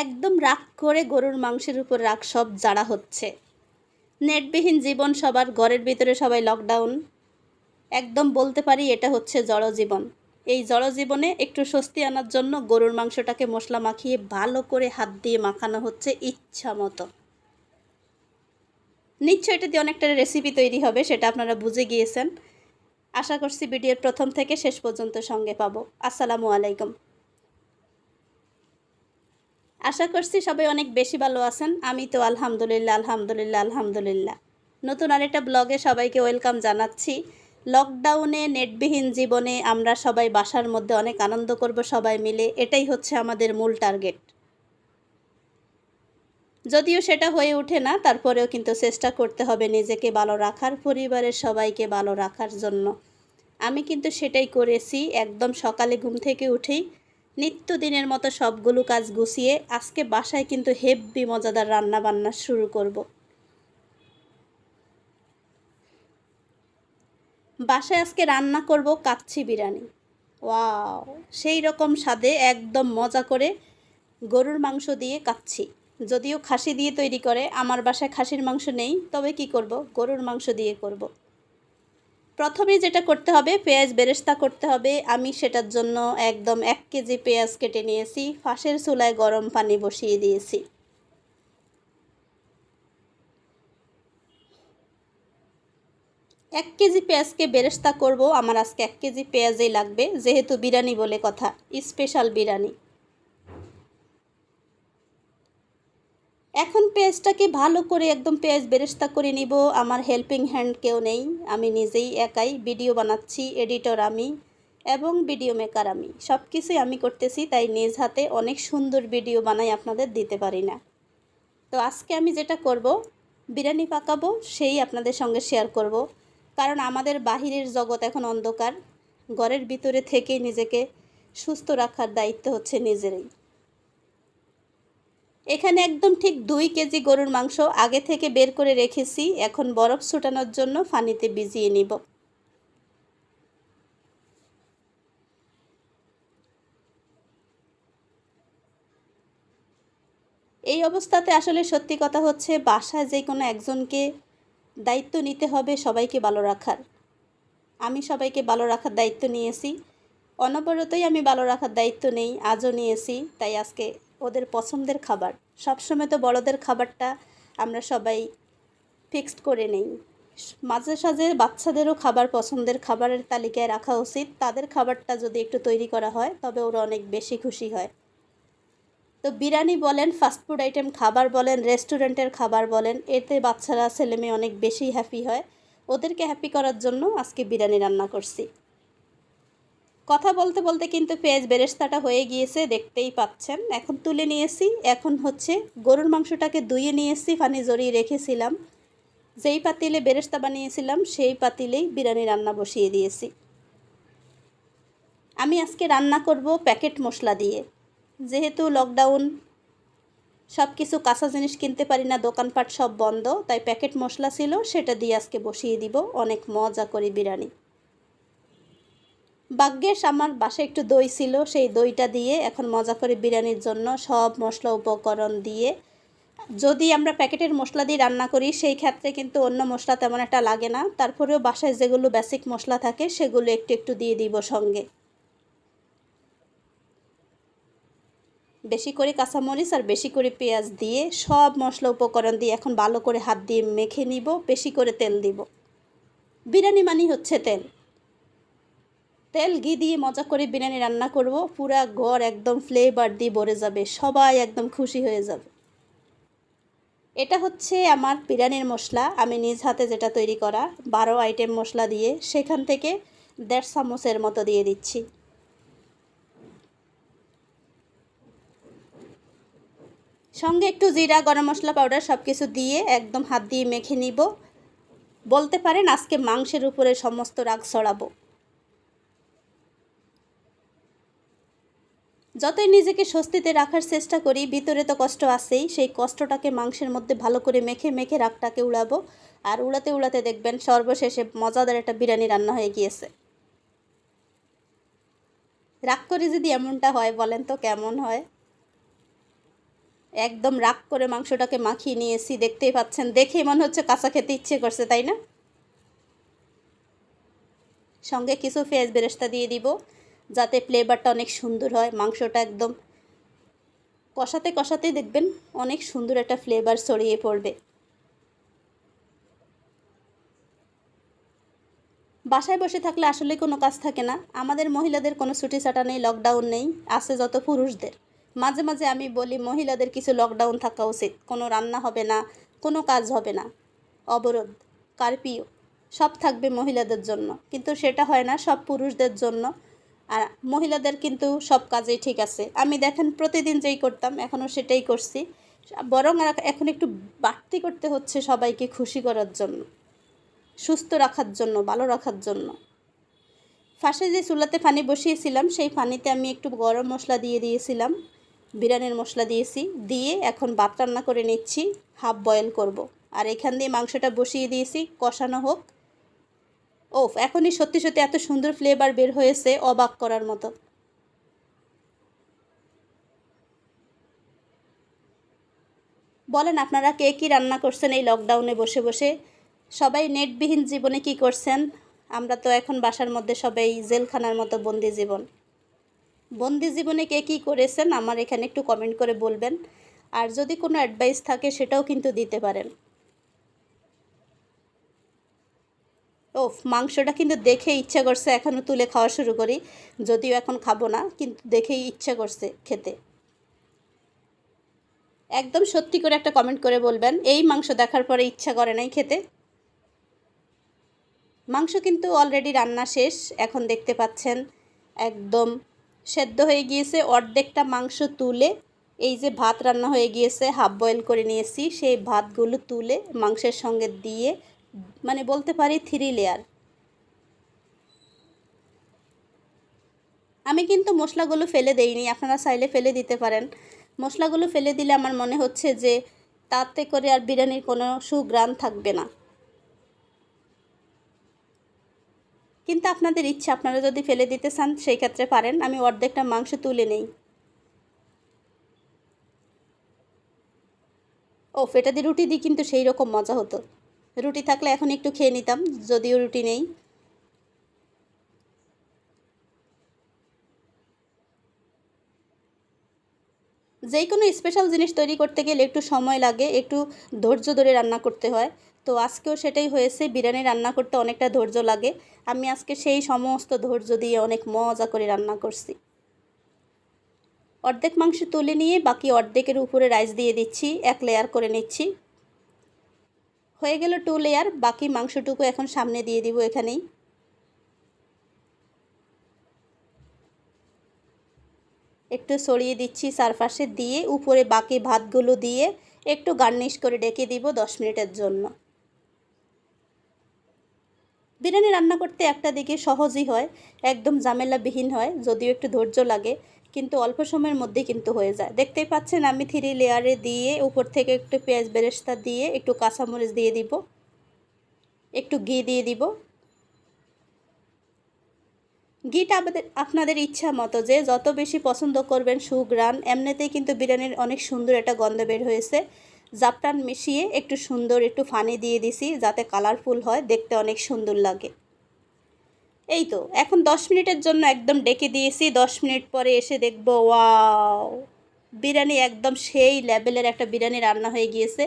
একদম রাগ করে গরুর মাংসের উপর রাগ সব জারা হচ্ছে। নেটবিহীন জীবন সবার, ঘরের ভিতরে সবাই লকডাউন। একদম বলতে পারি এটা হচ্ছে জড়জীবন। এই জড়জীবনে একটু স্বস্তি আনার জন্য গরুর মাংসটাকে মশলা মাখিয়ে ভালো করে হাত দিয়ে মাখানো হচ্ছে ইচ্ছা মতো। নিশ্চয়ই এটা দিয়ে অনেকটা রেসিপি তৈরি হবে, সেটা আপনারা বুঝে গিয়েছেন। আশা করছি ভিডিওর প্রথম থেকে শেষ পর্যন্ত সঙ্গে পাবো। আসসালামু আলাইকুম। আশা করছি সবাই অনেক বেশি ভালো আছেন। আমি তো আলহামদুলিল্লাহ। নতুন আরেকটা ব্লগে সবাইকে ওয়েলকাম জানাচ্ছি। লকডাউনে নেটবিহীন জীবনে আমরা সবাই বাসার মধ্যে অনেক আনন্দ করব সবাই মিলে, এটাই হচ্ছে আমাদের মূল টার্গেট। যদিও সেটা হয়ে ওঠে না, তারপরেও কিন্তু চেষ্টা করতে হবে নিজেকে ভালো রাখার, পরিবারের সবাইকে ভালো রাখার জন্য। আমি কিন্তু সেটাই করেছি। একদম সকালে ঘুম থেকে উঠেই নিত্যদিনের মতো সবগুলো কাজ গুছিয়ে আজকে বাসায় কিন্তু হেব্বি মজাদার রান্না বান্না শুরু করব। বাসায় আজকে রান্না করব কাচ্চি বিরিয়ানি। ওয়াও, সেই রকম স্বাদে একদম মজা করে গরুর মাংস দিয়ে কাচ্চি। যদিও খাসি দিয়ে তৈরি করে, আমার বাসায় খাসির মাংস নেই, তবে কি করব, গরুর মাংস দিয়ে করব। প্রথমে যেটা করতে হবে, পেঁয়াজ বেরেস্তা করতে হবে। আমি সেটার জন্য একদম 1 কেজি পেঁয়াজ কেটে নিয়েছি, ফাঁসের চুলায় গরম পানি বসিয়ে দিয়েছি। এক কেজি পেঁয়াজকে বেরেস্তা করব। আমার আজকে 1 কেজি পেঁয়াজই লাগবে, যেহেতু বিরিয়ানি বলে কথা, স্পেশাল বিরিয়ানি। এখন পেঁয়াজটাকে ভালো করে একদম পেঁয়াজ বেরেস্তা করে নিব। আমার হেল্পিং হ্যান্ড কেউ নেই, আমি নিজেই একাই ভিডিও বানাচ্ছি। এডিটর আমি এবং ভিডিও মেকার আমি, সব কিছুই আমি করতেছি, তাই নিজ হাতে অনেক সুন্দর ভিডিও বানাই, আপনাদের দিতে পারি না। তো আজকে আমি যেটা করব, বিরিয়ানি পাকাবো, সেই আপনাদের সঙ্গে শেয়ার করব। কারণ আমাদের বাহিরের জগৎ এখন অন্ধকার, ঘরের ভিতরে থেকে নিজেকে সুস্থ রাখার দায়িত্ব হচ্ছে নিজেরই। এখানে একদম ঠিক 2 কেজি গরুর মাংস আগে থেকে বের করে রেখেছি, এখন বরফ ছুটানোর জন্য পানিতে ভিজিয়ে নিব। এই অবস্থাতে আসলে সত্যি কথা হচ্ছে, বাসায় যে কোনো একজনকে দায়িত্ব নিতে হবে সবাইকে ভালো রাখার। আমি সবাইকে ভালো রাখার দায়িত্ব নিয়েছি, অনবরতই আমি ভালো রাখার দায়িত্ব নেই, আজও নিয়েছি। তাই আজকে ওদের পছন্দের খাবার, সবসময় তো বড়দের খাবারটা আমরা সবাই ফিক্সড করে নেই, মাঝে সাঝে বাচ্চাদেরও খাবার পছন্দের খাবারের তালিকায় রাখা উচিত। তাদের খাবারটা যদি একটু তৈরি করা হয় তবে ওরা অনেক বেশি খুশি হয়। তো বিরিয়ানি বলেন, ফাস্টফুড আইটেম খাবার বলেন, রেস্টুরেন্টের খাবার বলেন, এতে বাচ্চারা ছেলেমেয়ে অনেক বেশি হ্যাপি হয়। ওদেরকে হ্যাপি করার জন্য আজকে বিরিয়ানি রান্না করছি। কথা বলতে বলতে কিন্তু পেঁয়াজ বেরেস্তাটা হয়ে গিয়েছে, দেখতেই পাচ্ছেন। এখন তুলে নিয়েছি। এখন হচ্ছে গরুর মাংসটাকে ধুয়ে নিয়েছি, পানি জড়িয়ে রেখেছিলাম। যেই পাতিলে বেরেস্তা বানিয়েছিলাম সেই পাতিলেই বিরিয়ানি রান্না বসিয়ে দিয়েছি। আমি আজকে রান্না করব প্যাকেট মশলা দিয়ে। যেহেতু লকডাউন, সব কিছু কাঁচা জিনিস কিনতে পারি না, দোকানপাট সব বন্ধ, তাই প্যাকেট মশলা ছিল, সেটা দিয়ে আজকে বসিয়ে দিব অনেক মজা করে বিরিয়ানি। ভাগ্যেস আমার বাসায় একটু দই ছিল, সেই দইটা দিয়ে এখন মজা করে বিরিয়ানির জন্য সব মশলা উপকরণ দিয়ে। যদি আমরা প্যাকেটের মশলা দিয়ে রান্না করি সেই ক্ষেত্রে কিন্তু অন্য মশলা তেমন একটা লাগে না, তারপরেও বাসায় যেগুলো বেসিক মশলা থাকে সেগুলো একটু একটু দিয়ে দিব সঙ্গে। বেশি করে কাঁচামরিচ আর বেশি করে পেঁয়াজ দিয়ে সব মশলা উপকরণ দিয়ে এখন ভালো করে হাত দিয়ে মেখে নিব। বেশি করে তেল দিব, বিরিয়ানি মানে হচ্ছে তেল। তেল ঘি দিয়ে মজা করে বিরিয়ানি রান্না করব, পুরা ঘর একদম ফ্লেভার দিয়ে ভরে যাবে, সবাই একদম খুশি হয়ে যাবে। এটা হচ্ছে আমার বিরিয়ানির মশলা, আমি নিজ হাতে যেটা তৈরি করা, 12 আইটেম মশলা দিয়ে, সেখান থেকে 1.5 চামচের মতো দিয়ে দিচ্ছি। সঙ্গে একটু জিরা, গরম মশলা পাউডার সব কিছু দিয়ে একদম হাত দিয়ে মেখে নিব। বলতে পারেন আজকে মাংসের উপরে সমস্ত রাগ ছড়াবো। যতই নিজেকে স্বস্তিতে রাখার চেষ্টা করি, ভিতরে তো কষ্ট আছেই, সেই কষ্টটাকে মাংসের মধ্যে ভালো করে মেখে মেখে রাগটাকে উড়াবো। আর উড়াতে উড়াতে দেখবেন সর্বশেষে মজাদার একটা বিরিয়ানি রান্না হয়ে গিয়েছে। রাগ করে যদি এমনটা হয় বলেন তো কেমন হয়? একদম রাগ করে মাংসটাকে মাখিয়ে নিয়েছি, দেখতেই পাচ্ছেন। দেখেই মনে হচ্ছে কাঁচা খেতে ইচ্ছে করছে, তাই না? সঙ্গে কিছু পেঁয়াজ বেরেস্তা দিয়ে দিব, যাতে ফ্লেভারটা অনেক সুন্দর হয়। মাংসটা একদম কষাতে কষাতেই দেখবেন অনেক সুন্দর একটা ফ্লেভার ছড়িয়ে পড়বে। বাসায় বসে থাকলে আসলে কোনো কাজ থাকে না। আমাদের মহিলাদের কোনো ছুটি ছাটা নেই, লকডাউন নেই, আছে যত পুরুষদের। মাঝে মাঝে আমি বলি মহিলাদের কিছু লকডাউন থাকা উচিত, কোনো রান্না হবে না, কোনো কাজ হবে না, অবরোধ, কারফিউ সব থাকবে মহিলাদের জন্য, কিন্তু সেটা হয় না, সব পুরুষদের জন্য। আর মহিলাদের কিন্তু সব কাজেই ঠিক আছে। আমি দেখেন প্রতিদিন যেই করতাম এখনও সেটাই করছি, বরং এখন একটু বাড়তি করতে হচ্ছে সবাইকে খুশি করার জন্য, সুস্থ রাখার জন্য, ভালো রাখার জন্য। ফার্স্টে যে চুলাতে পানি বসিয়েছিলাম সেই পানিতে আমি একটু গরম মশলা দিয়ে দিয়েছিলাম, বিরিয়ানির মশলা দিয়েছি, দিয়ে এখন ভাত রান্না করে নিচ্ছি, হাফ বয়েল করব। আর এখান দিয়ে মাংসটা বসিয়ে দিয়েছি, কষানো হোক। ওফ, এখনই সত্যি সত্যি এত সুন্দর ফ্লেভার বের হয়েছে, অবাক করার মতো। বলেন আপনারা কে কী রান্না করছেন এই লকডাউনে বসে বসে? সবাই নেটবিহীন জীবনে কি করছেন? আমরা তো এখন বাসার মধ্যে সবাই জেলখানার মতো বন্দি জীবন। বন্দি জীবনে কে কী করেছেন আমার এখানে একটু কমেন্ট করে বলবেন। আর যদি কোনো অ্যাডভাইস থাকে সেটাও কিন্তু দিতে পারেন। ওফ, মাংসটা কিন্তু দেখে ইচ্ছা করছে এখনও তুলে খাওয়া শুরু করি, যদিও এখন খাবো না, কিন্তু দেখেই ইচ্ছা করছে খেতে। একদম সত্যি করে একটা কমেন্ট করে বলবেন, এই মাংস দেখার পরে ইচ্ছা করে নাই খেতে? মাংস কিন্তু অলরেডি রান্না শেষ, এখন দেখতে পাচ্ছেন একদম সেদ্ধ হয়ে গিয়েছে। অর্ধেকটা মাংস তুলে এই যে ভাত রান্না হয়ে গিয়েছে, হাফ বয়েল করে নিয়েছি, সেই ভাতগুলো তুলে মাংসের সঙ্গে দিয়ে, মানে বলতে পারি 3 লেয়ার। আমি কিন্তু মশলাগুলো ফেলে দেইনি, আপনারা চাইলে ফেলে দিতে পারেন। মশলাগুলো ফেলে দিলে আমার মনে হচ্ছে যে তাতে করে আর বিরিয়ানির কোনো সুঘ্রাণ থাকবে না। কিন্তু আপনাদের ইচ্ছা, আপনারা যদি ফেলে দিতে চান সেই ক্ষেত্রে পারেন। আমি অর্ধেকটা মাংস তুলে নেই। ও, এটা দিয়ে রুটি দিয়ে কিন্তু সেই রকম মজা হতো। রুটি থাকলে এখন একটু খেয়ে নিতাম, যদিও রুটি নেই। যেই কোনো স্পেশাল জিনিস তৈরি করতে গেলে একটু সময় লাগে, একটু ধৈর্য ধরে রান্না করতে হয়। তো আজকেও সেটাই হয়েছে, বিরিয়ানি রান্না করতে অনেকটা ধৈর্য লাগে। আমি আজকে সেই সমস্ত ধৈর্য দিয়ে অনেক মজা করে রান্না করছি। অর্ধেক মাংস তুলে নিয়ে বাকি অর্ধেকের উপরে রাইস দিয়ে দিচ্ছি, 1 লেয়ার করে নিচ্ছি। হয়ে গেল 2 লেয়ার। বাকি মাংসটুকু এখন সামনে দিয়ে দিব এখানেই। একটু ছড়িয়ে দিচ্ছি চারপাশে, দিয়ে উপরে বাকি ভাতগুলো দিয়ে একটু গার্নিশ করে ডেকে দিব 10 মিনিটের জন্য। বিরিয়ানি রান্না করতে একটা দিকে সহজই হয়, একদম ঝামেলাবিহীন হয়, যদিও একটু ধৈর্য লাগে, কিন্তু অল্প সময়ের মধ্যে কিন্তু হয়ে যায়। দেখতেই পাচ্ছেন আমি 3 লেয়ারে দিয়ে উপর থেকে একটু পেঁয়াজ বেরেস্তা দিয়ে একটু কাঁচামরিচ দিয়ে দিব, একটু ঘি দিয়ে দিব। ঘিটা আপনাদের ইচ্ছা মতো, যে যত বেশি পছন্দ করবেন সুঘ্রাণ। এমনিতেই কিন্তু বিরিয়ানির অনেক সুন্দর একটা গন্ধ বের হয়েছে। জাফরান মিশিয়ে একটু সুন্দর একটু ফানি দিয়ে দিছি, যাতে কালারফুল হয়, দেখতে অনেক সুন্দর লাগে। এই তো এখন 10 মিনিটের জন্য একদম ডেকে দিয়েছি। 10 মিনিট পরে এসে দেখব, ওয়াও, বিরিয়ানি একদম সেই লেভেলের একটা বিরিয়ানি রান্না হয়ে গিয়েছে।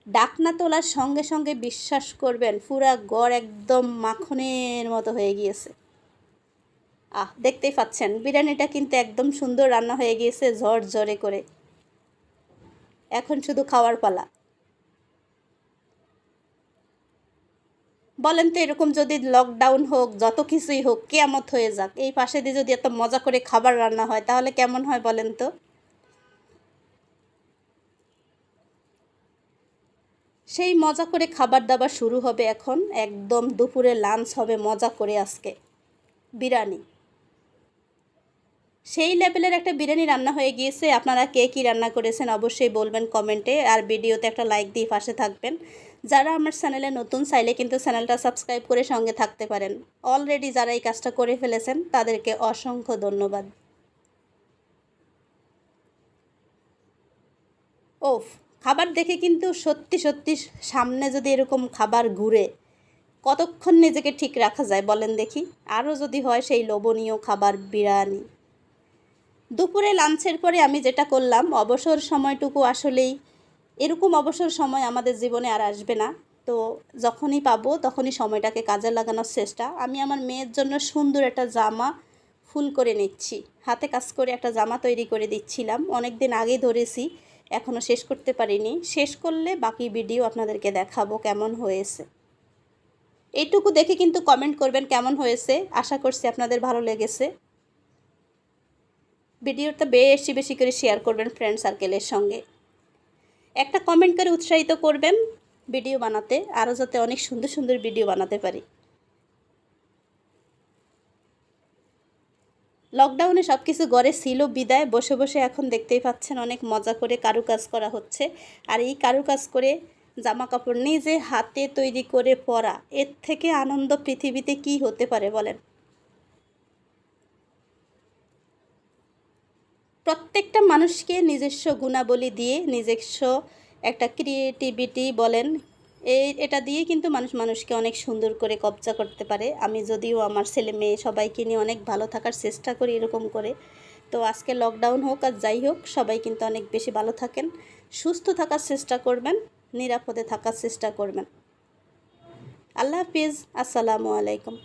ডাকনা তোলার সঙ্গে সঙ্গে বিশ্বাস করবেন পুরা ঘর একদম মাখনের মতো হয়ে গিয়েছে। দেখতেই পাচ্ছেন বিরিয়ানিটা কিন্তু একদম সুন্দর রান্না হয়ে গিয়েছে, ঝরঝরে করে। এখন শুধু খাওয়ার পালা। বলেন তো, এরকম যদি লকডাউন হোক, যত কিছুই হোক, কিয়ামত হয়ে যাক, এই পাশে দিয়ে যদি এত মজা করে খাবার রান্না হয় তাহলে কেমন হয় বলেন তো? সেই মজা করে খাবার দাবার শুরু হবে এখন, একদম দুপুরে লাঞ্চ হবে মজা করে আজকে। বিরিয়ানি, সেই লেভেলের একটা বিরিয়ানি রান্না হয়ে গিয়েছে। আপনারা কে কী রান্না করেছেন অবশ্যই বলবেন কমেন্টে, আর ভিডিওতে একটা লাইক দিয়ে পাশে থাকবেন। যারা আমার চ্যানেলে নতুন, চাইলে কিন্তু চ্যানেলটা সাবস্ক্রাইব করে সঙ্গে থাকতে পারেন। অলরেডি যারা এই কাজটা করে ফেলেছেন তাদেরকে অসংখ্য ধন্যবাদ। ওফ, খাবার দেখে কিন্তু সত্যি সত্যি সামনে যদি এরকম খাবার ঘুরে কতক্ষণ নিজেকে ঠিক রাখা যায় বলেন দেখি। আরও যদি হয় সেই লোভনীয় খাবার বিরিয়ানি। দুপুরে লাঞ্চের পরে আমি যেটা করলাম, অবসর সময়টুকু আসলেই এরকম অবসর সময় আমাদের জীবনে আর আসবে না। তো যখনই পাবো তখনই সময়টাকে কাজে লাগানোর চেষ্টা। আমি আমার মেয়ের জন্য সুন্দর একটা জামা ফুল করে নিচ্ছি, হাতে কাজ করে একটা জামা তৈরি করে দিচ্ছিলাম। অনেক দিন আগেই ধরেছি, এখনও শেষ করতে পারিনি। শেষ করলে বাকি ভিডিও আপনাদেরকে দেখাবো কেমন হয়েছে। এইটুকু দেখে কিন্তু কমেন্ট করবেন কেমন হয়েছে। আশা করছি আপনাদের ভালো লেগেছে। ভিডিওটা বেশি বেশি করে শেয়ার করবেন ফ্রেন্ড সার্কেলের সঙ্গে। একটা কমেন্ট করে উৎসাহিত করবেন ভিডিও বানাতে, আরও যাতে অনেক সুন্দর সুন্দর ভিডিও বানাতে পারি। লকডাউনে সব কিছু ঘরে ছিল বিদায় বসে বসে এখন দেখতেই পাচ্ছেন অনেক মজা করে কারুকাজ করা হচ্ছে। আর এই কারুকাজ করে জামা কাপড় নিজে হাতে তৈরি করে পরা, এর থেকে আনন্দ পৃথিবীতে কি হতে পারে বলেন। প্রত্যেকটা মানুষকে নিজস্ব গুণাবলী দিয়ে, নিজস্ব একটা ক্রিয়েটিভিটি বলেন, এটা দিয়ে কিন্তু মানুষকে অনেক সুন্দর করে কবজা করতে পারে। আমি যদিও আমার ছেলে মেয়ে সবাইকে নিয়ে অনেক ভালো থাকার চেষ্টা করি এরকম করে। তো আজকে লকডাউন হোক আর যাই হোক, সবাই কিন্তু অনেক বেশি ভালো থাকেন, সুস্থ থাকার চেষ্টা করবেন, নিরাপদে থাকার চেষ্টা করবেন। আল্লাহ হাফিজ, আসসালামু আলাইকুম।